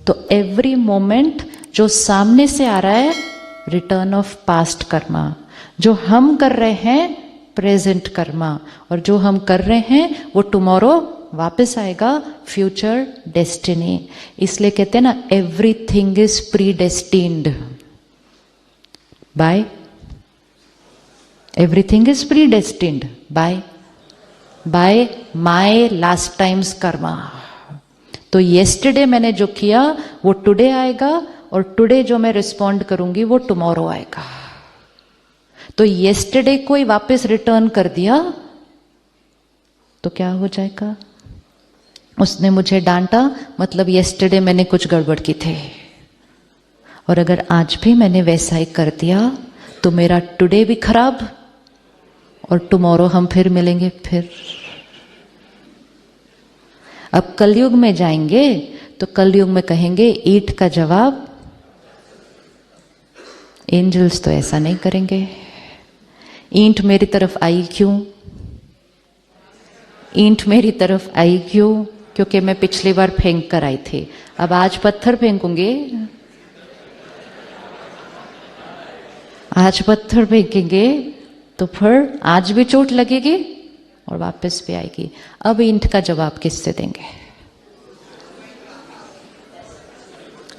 तो every moment जो सामने से आ रहा है रिटर्न ऑफ पास्ट कर्मा, जो हम कर रहे हैं प्रेजेंट कर्मा, और जो हम कर रहे हैं वो टुमारो वापस आएगा, फ्यूचर डेस्टिनी। इसलिए कहते हैं ना everything is predestined by, everything is predestined by my last times karma. तो येस्टरडे मैंने जो किया वो टुडे आएगा, और टुडे जो मैं रिस्पॉन्ड करूंगी वो टुमारो आएगा। तो येस्टरडे को ही वापस रिटर्न कर दिया तो क्या हो जाएगा? उसने मुझे डांटा, मतलब येस्टरडे मैंने कुछ गड़बड़ की थी, और अगर आज भी मैंने वैसा ही कर दिया तो मेरा टुडे भी खराब, और टुमारो हम फिर मिलेंगे फिर। अब कलयुग में जाएंगे तो कलयुग में कहेंगे ईंट का जवाब, एंजल्स तो ऐसा नहीं करेंगे। ईंट मेरी तरफ आई क्यों? ईंट मेरी तरफ आई क्यों? क्योंकि मैं पिछली बार फेंक कर आई थी, अब आज पत्थर फेंकूंगी, आज पत्थर फेंकेंगे तो फिर आज भी चोट लगेगी और वापस भी आएगी। अब ईंट का जवाब किससे देंगे?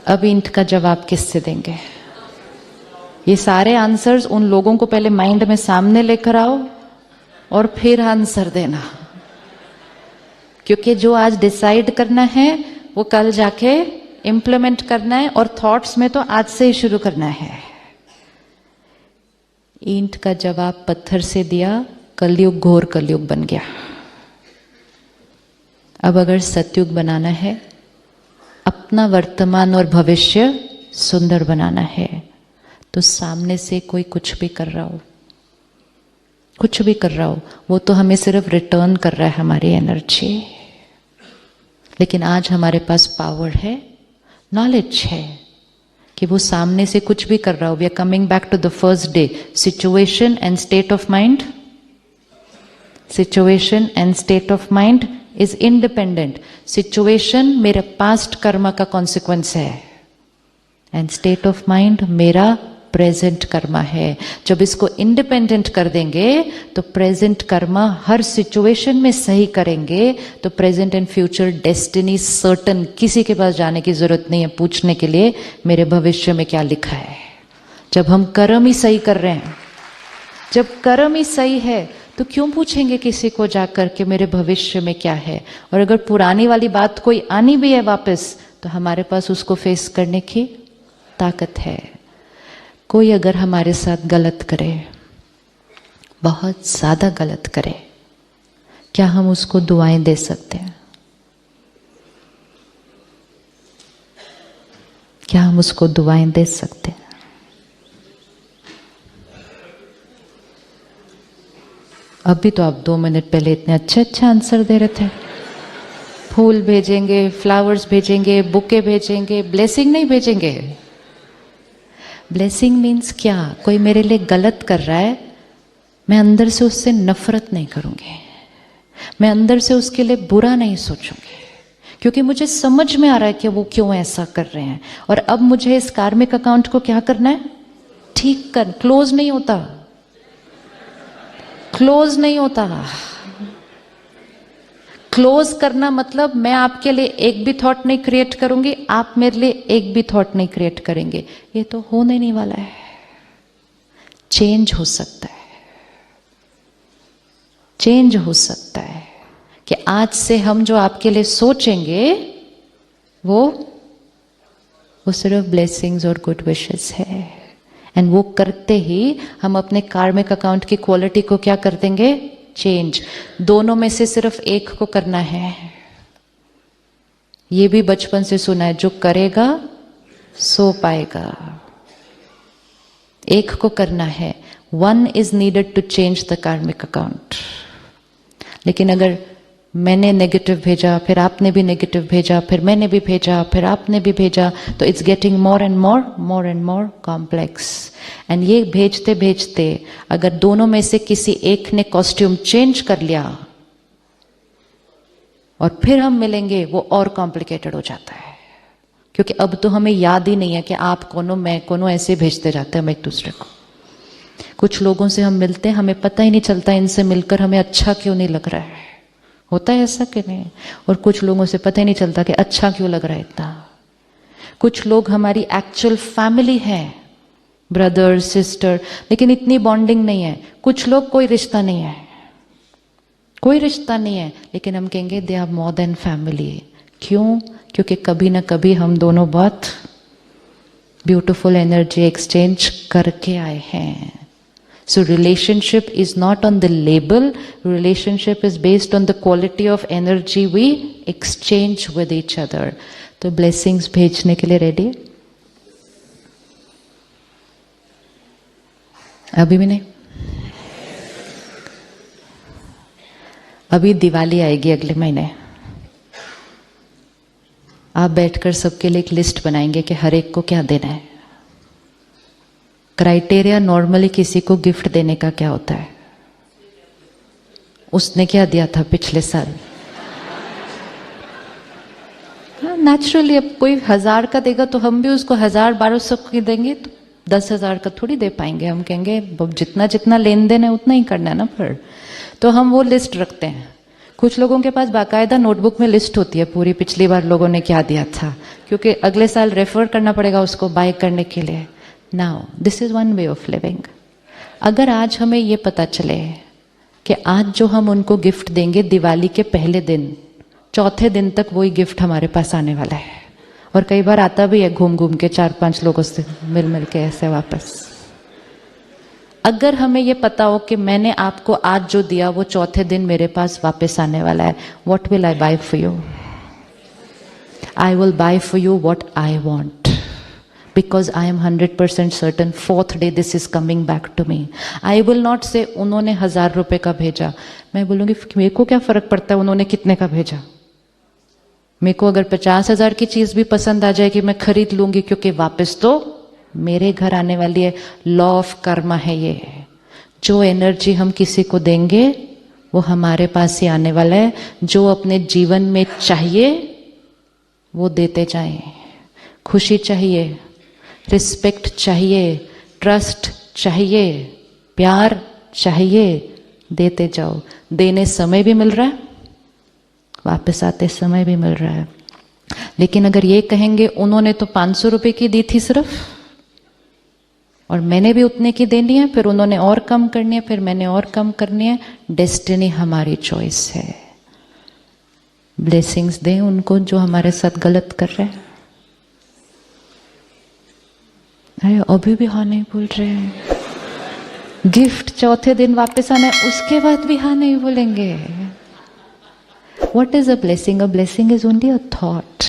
अब ईंट का जवाब किससे देंगे? ये सारे आंसर्स उन लोगों को पहले माइंड में सामने लेकर आओ और फिर आंसर देना, क्योंकि जो आज डिसाइड करना है वो कल जाके इम्प्लीमेंट करना है, और थॉट्स में तो आज से ही शुरू करना है। ईंट का जवाब पत्थर से दिया, कलयुग घोर कलयुग बन गया। अब अगर सतयुग बनाना है, अपना वर्तमान और भविष्य सुंदर बनाना है, तो सामने से कोई कुछ भी कर रहा हो, कुछ भी कर रहा हो, वो तो हमें सिर्फ रिटर्न कर रहा है हमारी एनर्जी। लेकिन आज हमारे पास पावर है, नॉलेज है कि वो सामने से कुछ भी कर रहा हो। We are coming back to the first day, situation and state of mind. Situation and state of mind is independent. Situation मेरे पास्ट कर्मा का कॉन्सिक्वेंस है, एंड स्टेट ऑफ माइंड मेरा प्रेजेंट कर्मा है। जब इसको इंडिपेंडेंट कर देंगे तो प्रेजेंट कर्मा हर सिचुएशन में सही करेंगे, तो present and future destiny certain. किसी के पास जाने की जरूरत नहीं है पूछने के लिए मेरे भविष्य में क्या लिखा है। जब हम कर्म ही सही कर रहे हैं, जब कर्म ही सही है, तो क्यों पूछेंगे किसी को जाकर के मेरे भविष्य में क्या है? और अगर पुरानी वाली बात कोई आनी भी है वापस, तो हमारे पास उसको फेस करने की ताकत है। कोई अगर हमारे साथ गलत करे, बहुत ज्यादा गलत करे, क्या हम उसको दुआएं दे सकते हैं? क्या हम उसको दुआएं दे सकते हैं? अभी तो आप 2 मिनट पहले इतने अच्छे अच्छे आंसर दे रहे थे। फूल भेजेंगे, फ्लावर्स भेजेंगे, बुके भेजेंगे, ब्लेसिंग नहीं भेजेंगे। ब्लेसिंग मीन्स क्या? कोई मेरे लिए गलत कर रहा है, मैं अंदर से उससे नफरत नहीं करूंगी, मैं अंदर से उसके लिए बुरा नहीं सोचूंगी, क्योंकि मुझे समझ में आ रहा है कि वो क्यों ऐसा कर रहे हैं। और अब मुझे इस कार्मिक अकाउंट को क्या करना है? ठीक कर। क्लोज नहीं होता, क्लोज नहीं होता। क्लोज करना मतलब मैं आपके लिए एक भी थॉट नहीं क्रिएट करूंगी, आप मेरे लिए एक भी थॉट नहीं क्रिएट करेंगे। ये तो होने नहीं वाला है। चेंज हो सकता है, चेंज हो सकता है कि आज से हम जो आपके लिए सोचेंगे वो सिर्फ ब्लेसिंग्स और गुड विशेस है। एंड वो करते ही हम अपने कार्मिक अकाउंट की क्वालिटी को क्या कर देंगे? चेंज। दोनों में से सिर्फ एक को करना है। ये भी बचपन से सुना है, जो करेगा सो पाएगा। एक को करना है। 1 is needed to change the karmic account। लेकिन अगर मैंने नेगेटिव भेजा, फिर आपने भी नेगेटिव भेजा, फिर मैंने भी भेजा, फिर आपने भी भेजा, तो it's getting more and more complex. And ये भेजते भेजते अगर दोनों में से किसी एक ने कॉस्ट्यूम चेंज कर लिया और फिर हम मिलेंगे, वो और कॉम्प्लिकेटेड हो जाता है। क्योंकि अब तो हमें याद ही नहीं है कि आप कौन हो, मैं कौन हूं, ऐसे भेजते जाते हैं हम एक दूसरे को। कुछ लोगों से हम मिलते हैं, हमें पता ही नहीं चलता इनसे मिलकर हमें अच्छा क्यों नहीं लग रहा है। होता है ऐसा कि नहीं? और कुछ लोगों से पता ही नहीं चलता कि अच्छा क्यों लग रहा है इतना। कुछ लोग हमारी एक्चुअल फैमिली है, ब्रदर सिस्टर, लेकिन इतनी बॉन्डिंग नहीं है। कुछ लोग कोई रिश्ता नहीं है, कोई रिश्ता नहीं है, लेकिन हम कहेंगे they are more than family. क्यों? क्योंकि कभी ना कभी हम दोनों बहुत ब्यूटिफुल एनर्जी एक्सचेंज करके आए हैं। So relationship is not on the label, relationship is based on the quality of energy we exchange with each other. तो blessings भेजने के लिए ready? अभी भी नहीं? अभी दिवाली आएगी अगले महीने। आप बैठकर सबके लिए एक लिस्ट बनाएंगे कि हर एक को क्या देना है। क्राइटेरिया नॉर्मली किसी को गिफ्ट देने का क्या होता है? उसने क्या दिया था पिछले साल? हाँ, नेचुरली अब कोई 1000 का देगा तो हम भी उसको 1000-1200 की देंगे, तो 10,000 का थोड़ी दे पाएंगे। हम कहेंगे जितना जितना लेन देन है उतना ही करना है ना। फिर तो हम वो लिस्ट रखते हैं। कुछ लोगों के पास बाकायदा नोटबुक में लिस्ट होती है पूरी, पिछली बार लोगों ने क्या दिया था, क्योंकि अगले साल रेफर करना पड़ेगा उसको बाय करने के लिए। Now this is one way of living. अगर आज हमें ये पता चले कि आज जो हम उनको गिफ्ट देंगे दिवाली के पहले दिन, चौथे दिन तक वही गिफ्ट हमारे पास आने वाला है, और कई बार आता भी है घूम घूम के 4-5 लोगों से मिल मिल के ऐसे वापस। अगर हमें ये पता हो कि मैंने आपको आज जो दिया वो चौथे दिन मेरे पास वापस आने वाला है, what will I buy for you? I will buy for you what I want, because I am 100% certain 4th day this is coming back to me. I will not say उन्होंने 1000 रुपए का भेजा। मैं बोलूँगी मेरे को क्या फर्क पड़ता है उन्होंने कितने का भेजा। मेरे को अगर 50,000 की चीज़ भी पसंद आ जाएगी मैं खरीद लूँगी, क्योंकि वापस तो मेरे घर आने वाली है। लॉ ऑफ कर्मा है ये। जो एनर्जी हम किसी को देंगे वो हमारे पास ही आने वाला है। जो अपने जीवन में चाहिए वो देते जाएं। खुशी चाहिए, रिस्पेक्ट चाहिए, ट्रस्ट चाहिए, प्यार चाहिए, देते जाओ। देने समय भी मिल रहा है, वापस आते समय भी मिल रहा है। लेकिन अगर ये कहेंगे उन्होंने तो 500 रुपए की दी थी सिर्फ, और मैंने भी उतने की देनी है, फिर उन्होंने और कम करनी है, फिर मैंने और कम करनी है, डेस्टिनी हमारी चॉइस है। ब्लेसिंग्स दें उनको जो हमारे साथ गलत कर रहे हैं। अरे अभी भी हाँ नहीं बोल रहे हैं। गिफ्ट चौथे दिन वापस आना है, उसके बाद भी हाँ नहीं बोलेंगे। What is a blessing? A blessing is only a thought.